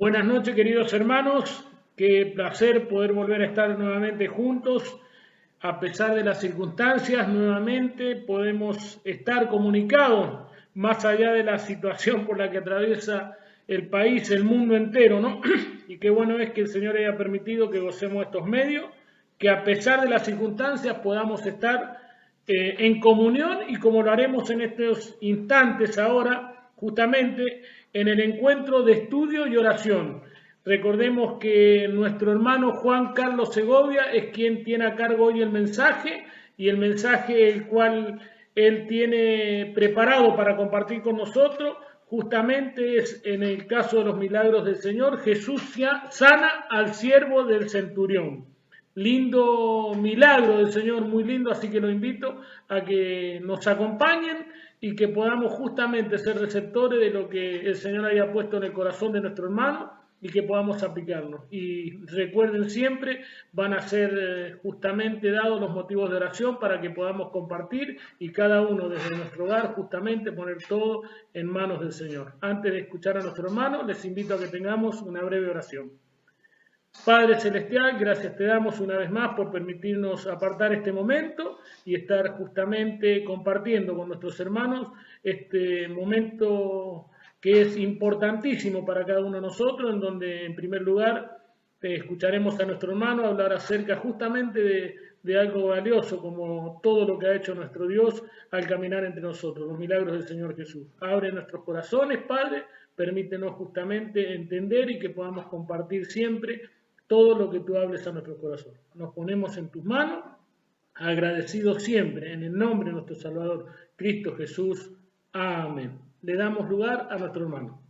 Buenas noches, queridos hermanos. Qué placer poder volver a estar nuevamente juntos. A pesar de las circunstancias, nuevamente podemos estar comunicados más allá de la situación por la que atraviesa el país, el mundo entero, ¿no? Y qué bueno es que el Señor haya permitido que gocemos estos medios, que a pesar de las circunstancias podamos estar en comunión y como lo haremos en estos instantes ahora, justamente en el encuentro de estudio y oración. Recordemos que nuestro hermano Juan Carlos Segovia es quien tiene a cargo hoy el mensaje y el mensaje el cual él tiene preparado para compartir con nosotros justamente es en el caso de los milagros del Señor. Jesús sana al siervo del centurión. Lindo milagro del Señor, muy lindo, así que lo invito a que nos acompañen y que podamos justamente ser receptores de lo que el Señor haya puesto en el corazón de nuestro hermano y que podamos aplicarnos. Y recuerden siempre, van a ser justamente dados los motivos de oración para que podamos compartir y cada uno desde nuestro hogar justamente poner todo en manos del Señor. Antes de escuchar a nuestro hermano, les invito a que tengamos una breve oración. Padre Celestial, gracias te damos una vez más por permitirnos apartar este momento y estar justamente compartiendo con nuestros hermanos este momento que es importantísimo para cada uno de nosotros, en donde en primer lugar escucharemos a nuestro hermano hablar acerca justamente de algo valioso como todo lo que ha hecho nuestro Dios al caminar entre nosotros, los milagros del Señor Jesús. Abre nuestros corazones, Padre, permítenos justamente entender y que podamos compartir siempre todo lo que tú hables a nuestro corazón. Nos ponemos en tus manos, agradecidos siempre, en el nombre de nuestro Salvador, Cristo Jesús. Amén. Le damos lugar a nuestro hermano.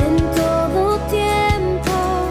En todo tiempo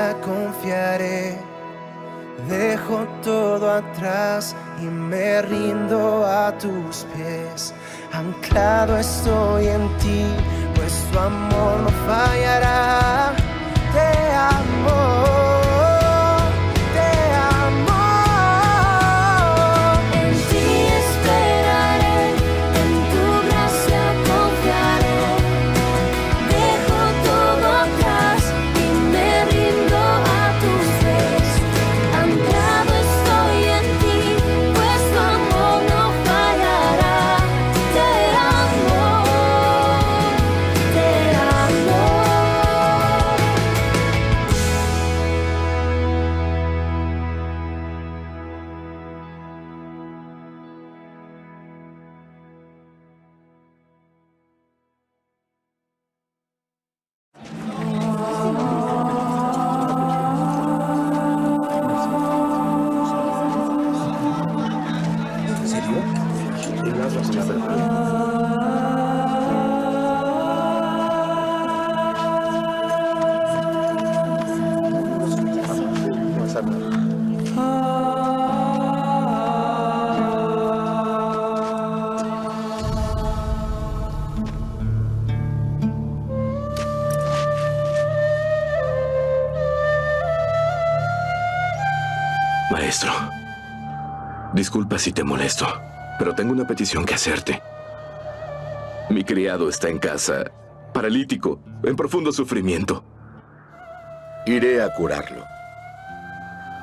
gracia confiaré. Dejo todo atrás y me rindo a tus pies. Anclado estoy en ti, pues tu amor no fallará. Te amo. Maestro, disculpa si te molesto, pero tengo una petición que hacerte. Mi criado está en casa, paralítico, en profundo sufrimiento. Iré a curarlo.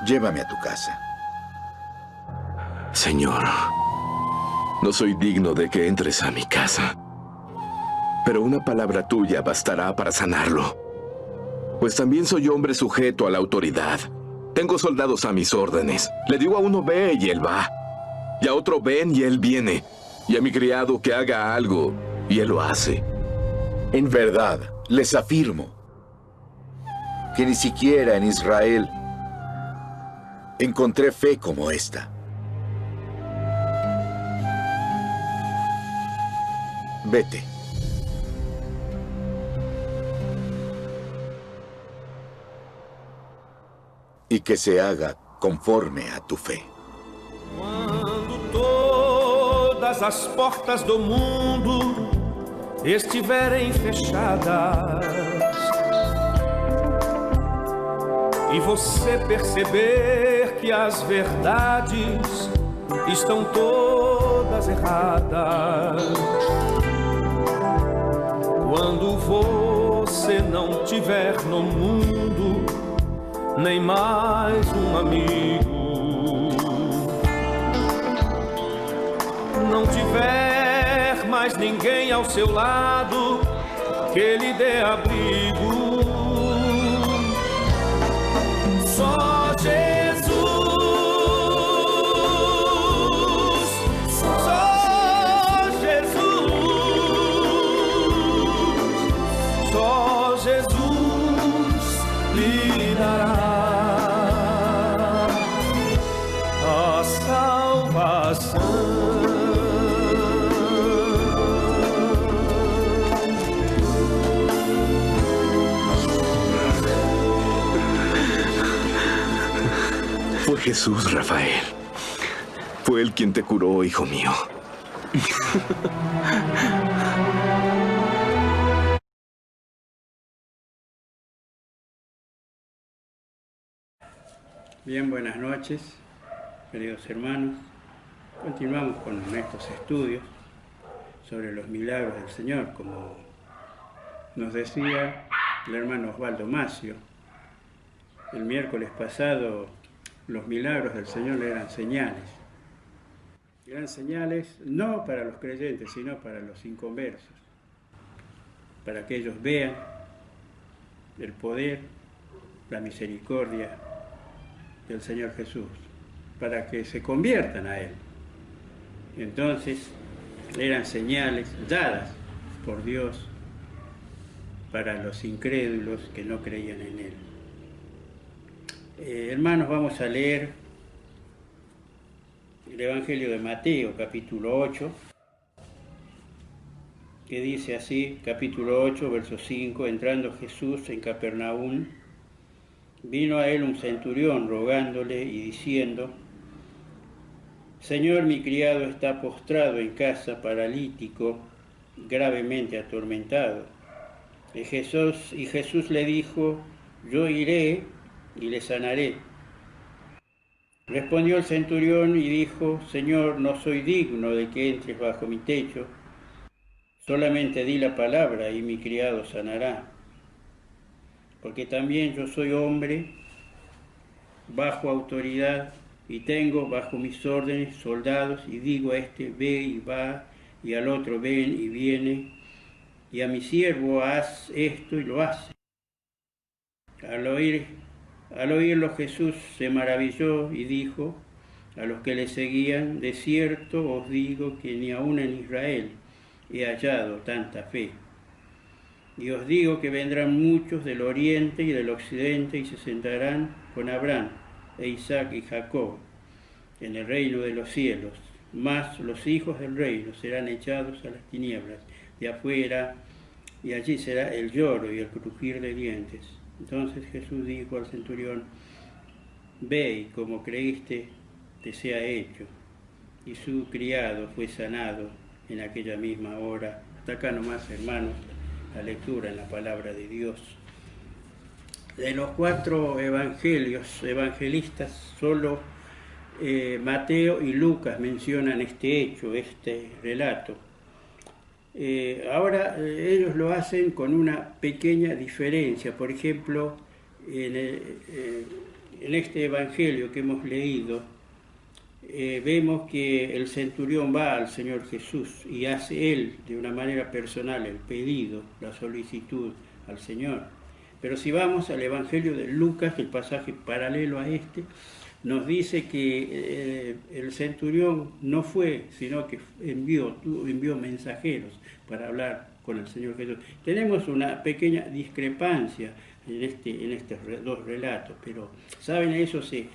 Llévame a tu casa. Señor, no soy digno de que entres a mi casa, pero una palabra tuya bastará para sanarlo. Pues también soy hombre sujeto a la autoridad. Tengo soldados a mis órdenes. Le digo a uno ve y él va. Y a otro ven y él viene. Y a mi criado que haga algo y él lo hace. En verdad, les afirmo que ni siquiera en Israel encontré fe como esta. Vete. Y que se haga conforme a tu fe. Quando todas as portas do mundo estiverem fechadas e você perceber que as verdades estão todas erradas, quando você não tiver no mundo nem mais um amigo, não tiver mais ninguém ao seu lado que lhe dê abrigo, só Jesus, só Jesus, só Jesus lhe dará a salvação. Fue Jesús, Rafael. Fue Él quien te curó, hijo mío. Bien, buenas noches, queridos hermanos. Continuamos con estos estudios sobre los milagros del Señor, como nos decía el hermano Osvaldo Macio. El miércoles pasado, los milagros del Señor eran señales. Eran señales no para los creyentes, sino para los inconversos, para que ellos vean el poder, la misericordia del Señor Jesús, para que se conviertan a Él. Entonces, eran señales dadas por Dios para los incrédulos que no creían en Él. Hermanos, vamos a leer el Evangelio de Mateo, capítulo 8, que dice así, capítulo 8, verso 5, entrando Jesús en Capernaum, vino a él un centurión rogándole y diciendo: Señor, mi criado está postrado en casa, paralítico, gravemente atormentado. Y Jesús le dijo: yo iré y le sanaré. Respondió el centurión y dijo: Señor, no soy digno de que entres bajo mi techo, solamente di la palabra y mi criado sanará. Porque también yo soy hombre bajo autoridad y tengo bajo mis órdenes soldados, y digo a este: ve y va, y al otro: ven y viene, y a mi siervo: haz esto, y lo hace. Al oírlo Jesús se maravilló y dijo a los que le seguían: de cierto os digo que ni aun en Israel he hallado tanta fe. Y os digo que vendrán muchos del oriente y del occidente y se sentarán con Abraham e Isaac y Jacob en el reino de los cielos, mas los hijos del reino serán echados a las tinieblas de afuera, y allí será el lloro y el crujir de dientes. Entonces Jesús dijo al centurión: ve y como creíste te sea hecho. Y su criado fue sanado en aquella misma hora. Hasta acá nomás, hermanos, la lectura en la palabra de Dios. De los 4 evangelistas, solo Mateo y Lucas mencionan este hecho, este relato. Ahora ellos lo hacen con una pequeña diferencia. Por ejemplo, en este evangelio que hemos leído, vemos que el centurión va al Señor Jesús y hace él de una manera personal el pedido, la solicitud al Señor. Pero si vamos al evangelio de Lucas, el pasaje paralelo a este, nos dice que el centurión no fue, sino que envió mensajeros para hablar con el Señor Jesús. Tenemos una pequeña discrepancia en estos dos relatos, pero saben, eso se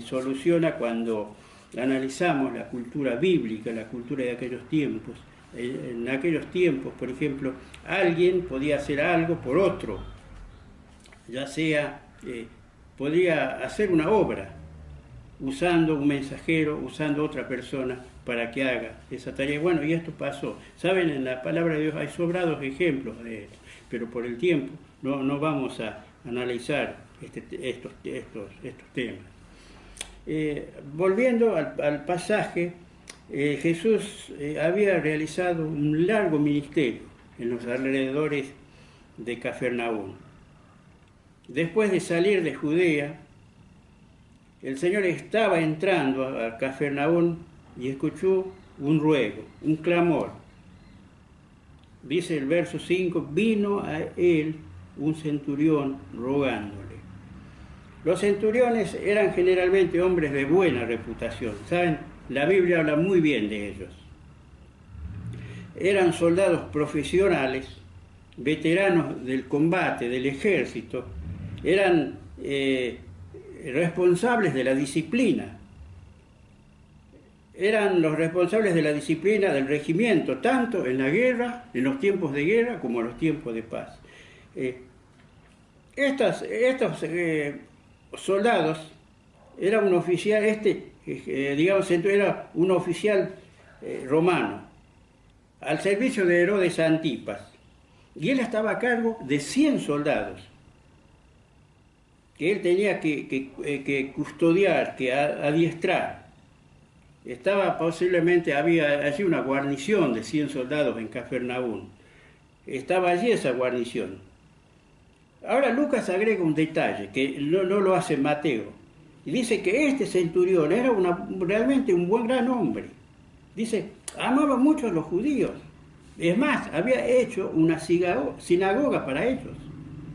soluciona cuando analizamos la cultura bíblica, la cultura de aquellos tiempos. En aquellos tiempos, por ejemplo, alguien podía hacer algo por otro, ya sea, podría hacer una obra usando un mensajero, usando otra persona para que haga esa tarea. Bueno, y esto pasó. Saben, en la palabra de Dios hay sobrados ejemplos de esto, pero por el tiempo no vamos a analizar estos temas. Volviendo al pasaje, Jesús había realizado un largo ministerio en los alrededores de Cafarnaúm. Después de salir de Judea, el Señor estaba entrando a Cafarnaúm y escuchó un ruego, un clamor. Dice el verso 5: vino a él un centurión rogándole. Los centuriones eran generalmente hombres de buena reputación. ¿Saben? La Biblia habla muy bien de ellos. Eran soldados profesionales, veteranos del combate, del ejército. Eran responsables de la disciplina. Eran los responsables de la disciplina del regimiento, tanto en la guerra, en los tiempos de guerra, como en los tiempos de paz. Estos soldados, era un oficial, era un oficial romano, al servicio de Herodes Antipas, y él estaba a cargo de 100 soldados, que él tenía que custodiar, que adiestrar. Había allí una guarnición de 100 soldados en Cafarnaúm. Estaba allí esa guarnición. Ahora Lucas agrega un detalle que no lo hace Mateo. Y dice que este centurión era realmente un gran hombre. Dice, amaba mucho a los judíos. Es más, había hecho una sinagoga para ellos,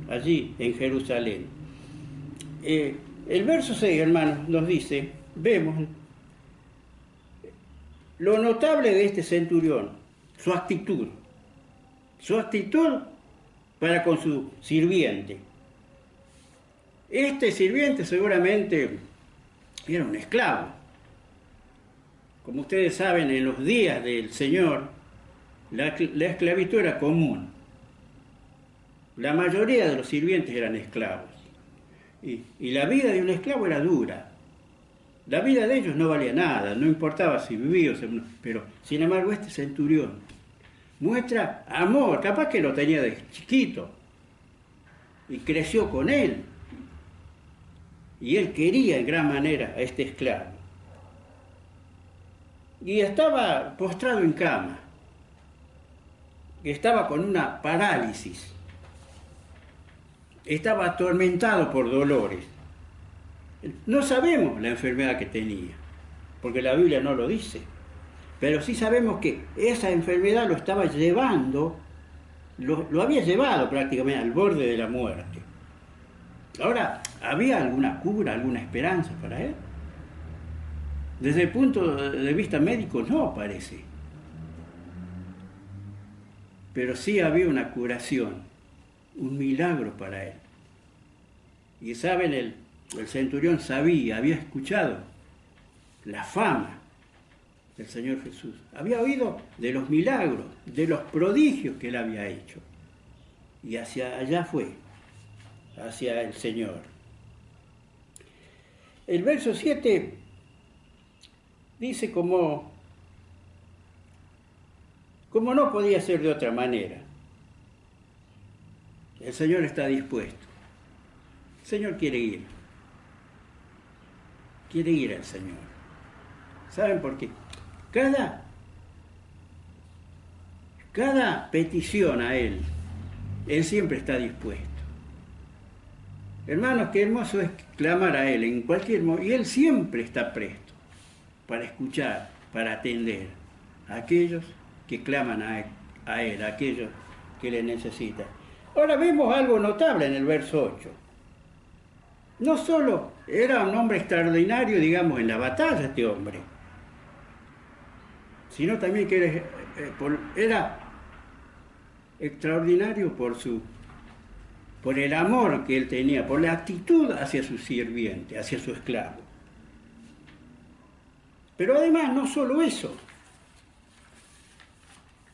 allí en Jerusalén. El verso 6, hermanos, nos dice, vemos lo notable de este centurión, su actitud para con su sirviente. Este sirviente seguramente era un esclavo. Como ustedes saben, en los días del Señor, la esclavitud era común. La mayoría de los sirvientes eran esclavos. Y la vida de un esclavo era dura. La vida de ellos no valía nada, no importaba si vivía o no. Pero, sin embargo, este centurión muestra amor, capaz que lo tenía de chiquito y creció con él. Y él quería en gran manera a este esclavo. Y estaba postrado en cama. Estaba con una parálisis. Estaba atormentado por dolores. No sabemos la enfermedad que tenía, porque la Biblia no lo dice. Pero sí sabemos que esa enfermedad lo estaba llevando, lo había llevado prácticamente al borde de la muerte. Ahora, ¿había alguna cura, alguna esperanza para él? Desde el punto de vista médico no parece. Pero sí había una curación, un milagro para él. Y saben, el centurión sabía, había escuchado la fama del Señor Jesús. Había oído de los milagros, de los prodigios que él había hecho. Y hacia allá fue, hacia el Señor. El verso 7 dice como no podía ser de otra manera. El Señor está dispuesto. El Señor quiere ir. Quiere ir al Señor. ¿Saben por qué? Cada petición a Él siempre está dispuesto. Hermanos, qué hermoso es clamar a Él en cualquier momento. Y Él siempre está presto para escuchar, para atender a aquellos que claman a Él, a aquellos que le necesitan. Ahora vemos algo notable en el verso 8. No solo era un hombre extraordinario, digamos, en la batalla este hombre, sino también que era extraordinario por el amor que él tenía, por la actitud hacia su sirviente, hacia su esclavo. Pero además, no solo eso,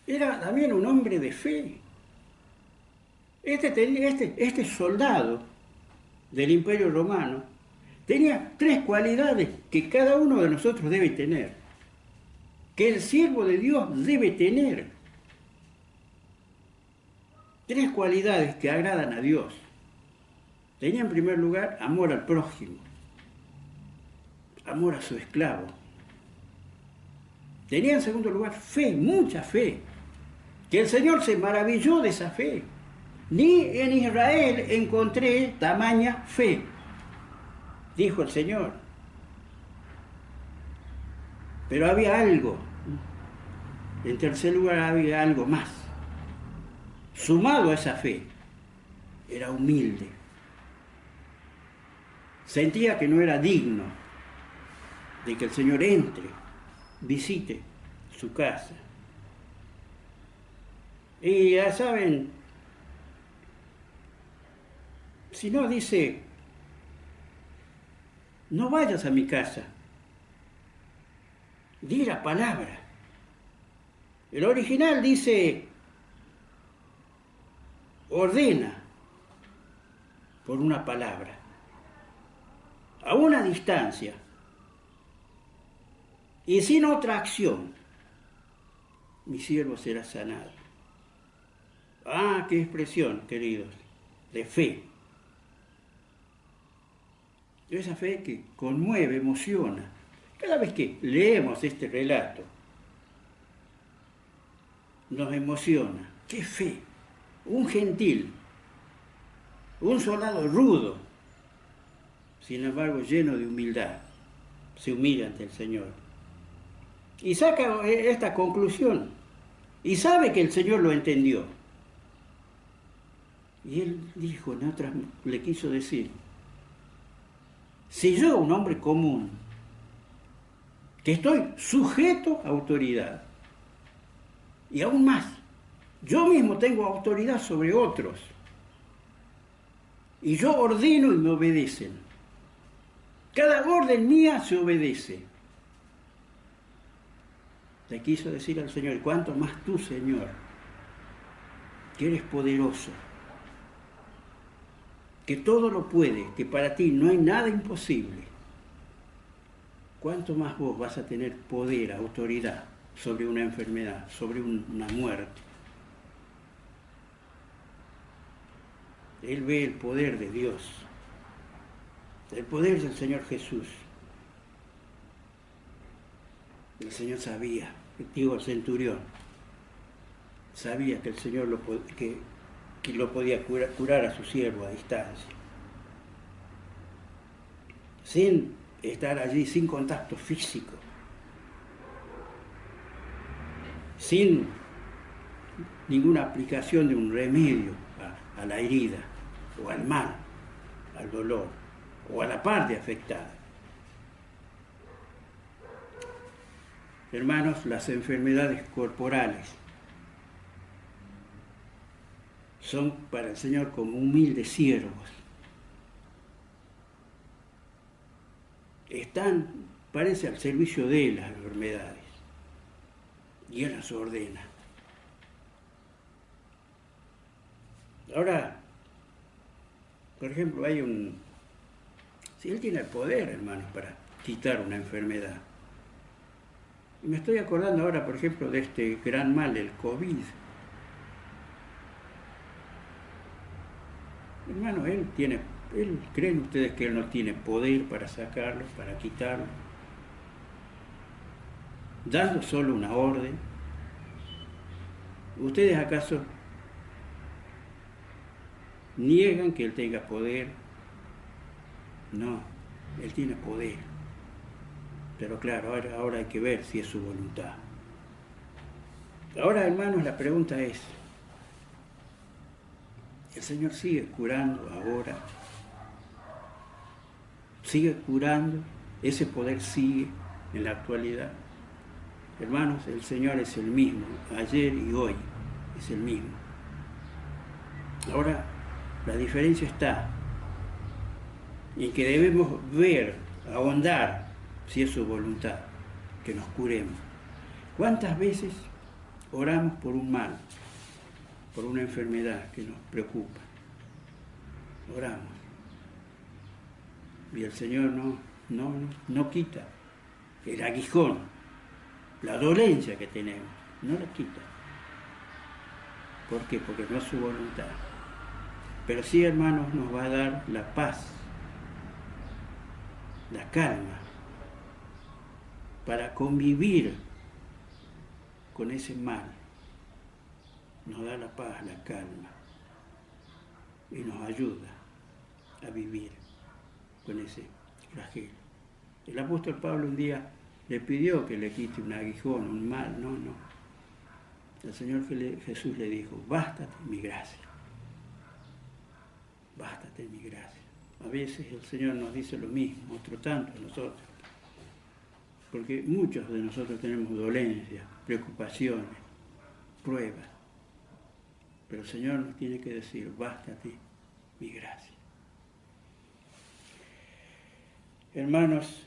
era también un hombre de fe. Este soldado del Imperio Romano tenía 3 cualidades que cada uno de nosotros debe tener, que el siervo de Dios debe tener. 3 cualidades que agradan a Dios. Tenía en primer lugar amor al prójimo, amor a su esclavo. Tenía en segundo lugar fe, mucha fe, que el Señor se maravilló de esa fe. Ni en Israel encontré tamaña fe, dijo el Señor. Pero había algo. En tercer lugar había algo más. Sumado a esa fe, era humilde. Sentía que no era digno de que el Señor entre, visite su casa. Y ya saben, si no dice, no vayas a mi casa, di la palabra. El original dice, ordena por una palabra, a una distancia y sin otra acción, mi siervo será sanado. Ah, qué expresión, queridos, de fe. Esa fe que conmueve, emociona. Cada vez que leemos este relato, nos emociona. ¡Qué fe! Un gentil, un soldado rudo, sin embargo lleno de humildad, se humilla ante el Señor. Y saca esta conclusión, y sabe que el Señor lo entendió. Y él dijo, en otras, le quiso decir, si yo, un hombre común, que estoy sujeto a autoridad, y aún más, yo mismo tengo autoridad sobre otros, y yo ordeno y me obedecen. Cada orden mía se obedece. Le quiso decir al Señor, cuánto más tú, Señor, que eres poderoso, que todo lo puede, que para ti no hay nada imposible, ¿cuánto más vos vas a tener poder, autoridad sobre una enfermedad, sobre una muerte? Él ve el poder de Dios, el poder del Señor Jesús. El Señor sabía, el centurión, sabía que el Señor lo podía curar a su siervo a distancia, sin estar allí, sin contacto físico, sin ninguna aplicación de un remedio a la herida, o al mal, al dolor, o a la parte afectada. Hermanos, las enfermedades corporales son para el Señor como humildes siervos. Están, parece, al servicio de las enfermedades. Y Él las ordena. Ahora, por ejemplo, si Él tiene el poder, hermanos, para quitar una enfermedad. Y me estoy acordando ahora, por ejemplo, de este gran mal, el COVID. Hermano, ¿creen ustedes que Él no tiene poder para sacarlo, para quitarlo? Dando solo una orden. ¿Ustedes acaso niegan que Él tenga poder? No, Él tiene poder. Pero claro, ahora hay que ver si es su voluntad. Ahora, hermanos, la pregunta es, ¿el Señor sigue curando ahora? ¿Sigue curando? ¿Ese poder sigue en la actualidad? Hermanos, el Señor es el mismo, ayer y hoy es el mismo. Ahora, la diferencia está en que debemos ver, ahondar, si es su voluntad, que nos curemos. ¿Cuántas veces oramos por un mal, por una enfermedad que nos preocupa? Oramos. Y el Señor no quita el aguijón, la dolencia que tenemos, no la quita. ¿Por qué? Porque no es su voluntad. Pero sí, hermanos, nos va a dar la paz, la calma, para convivir con ese mal. Nos da la paz, la calma, y nos ayuda a vivir con ese flagelo. El apóstol Pablo un día le pidió que le quite un aguijón, un mal. No. El Señor Jesús le dijo, bástate mi gracia. Bástate mi gracia. A veces el Señor nos dice lo mismo, otro tanto a nosotros. Porque muchos de nosotros tenemos dolencias, preocupaciones, pruebas. Pero el Señor nos tiene que decir, bástate mi gracia. Hermanos,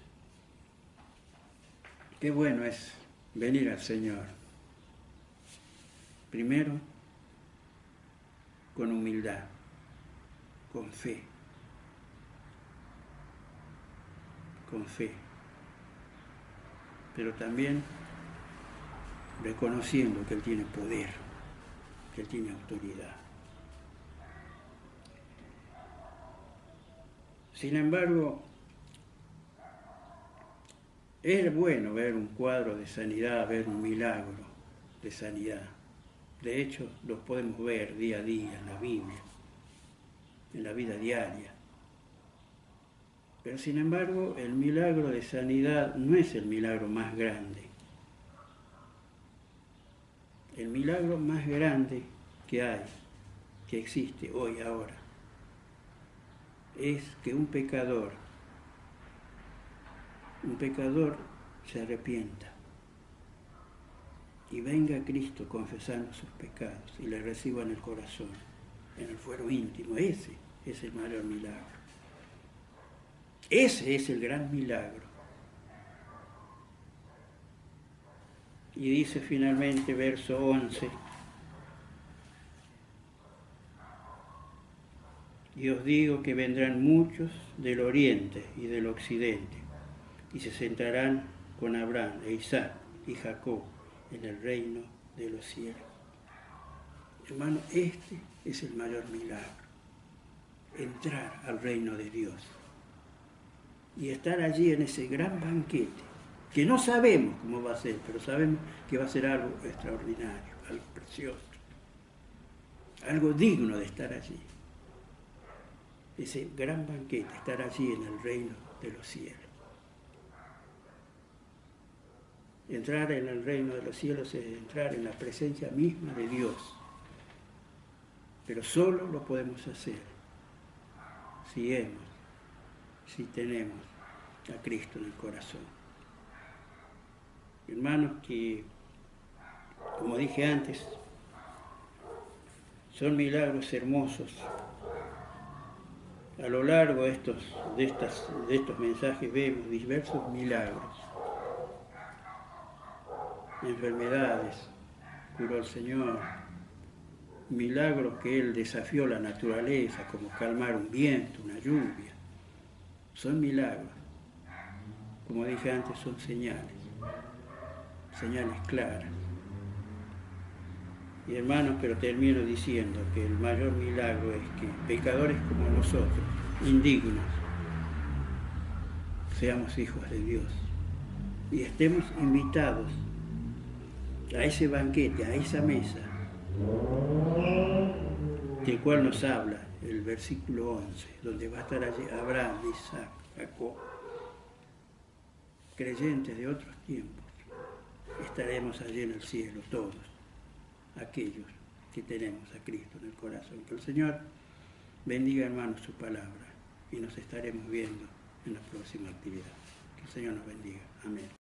qué bueno es venir al Señor. Primero, con humildad, con fe. Con fe. Pero también reconociendo que Él tiene poder, que Él tiene autoridad. Sin embargo, es bueno ver un cuadro de sanidad, ver un milagro de sanidad. De hecho, los podemos ver día a día en la Biblia, en la vida diaria. Pero sin embargo, el milagro de sanidad no es el milagro más grande. El milagro más grande que hay, que existe hoy, ahora, es que un pecador se arrepienta y venga a Cristo confesando sus pecados y le reciba en el corazón, en el fuero íntimo. Ese es el mayor milagro. Ese es el gran milagro. Y dice finalmente, verso 11, Y os digo que vendrán muchos del oriente y del occidente, y se sentarán con Abraham e Isaac y Jacob en el reino de los cielos. Hermano, este es el mayor milagro, entrar al reino de Dios y estar allí en ese gran banquete, que no sabemos cómo va a ser, pero sabemos que va a ser algo extraordinario, algo precioso, algo digno de estar allí. Ese gran banquete, estar allí en el reino de los cielos. Entrar en el reino de los cielos es entrar en la presencia misma de Dios. Pero solo lo podemos hacer si tenemos a Cristo en el corazón. Hermanos, que, como dije antes, son milagros hermosos. A lo largo de estos mensajes vemos diversos milagros. Enfermedades, curó el Señor. Milagros que Él desafió la naturaleza, como calmar un viento, una lluvia. Son milagros. Como dije antes, son señales claras. Y hermanos, pero termino diciendo que el mayor milagro es que pecadores como nosotros, indignos, seamos hijos de Dios y estemos invitados a ese banquete, a esa mesa, del cual nos habla el versículo 11, donde va a estar allí Abraham, Isaac, Jacob, creyentes de otros tiempos. Estaremos allí en el cielo todos, aquellos que tenemos a Cristo en el corazón. Que el Señor bendiga, hermanos, su palabra y nos estaremos viendo en la próxima actividad. Que el Señor nos bendiga. Amén.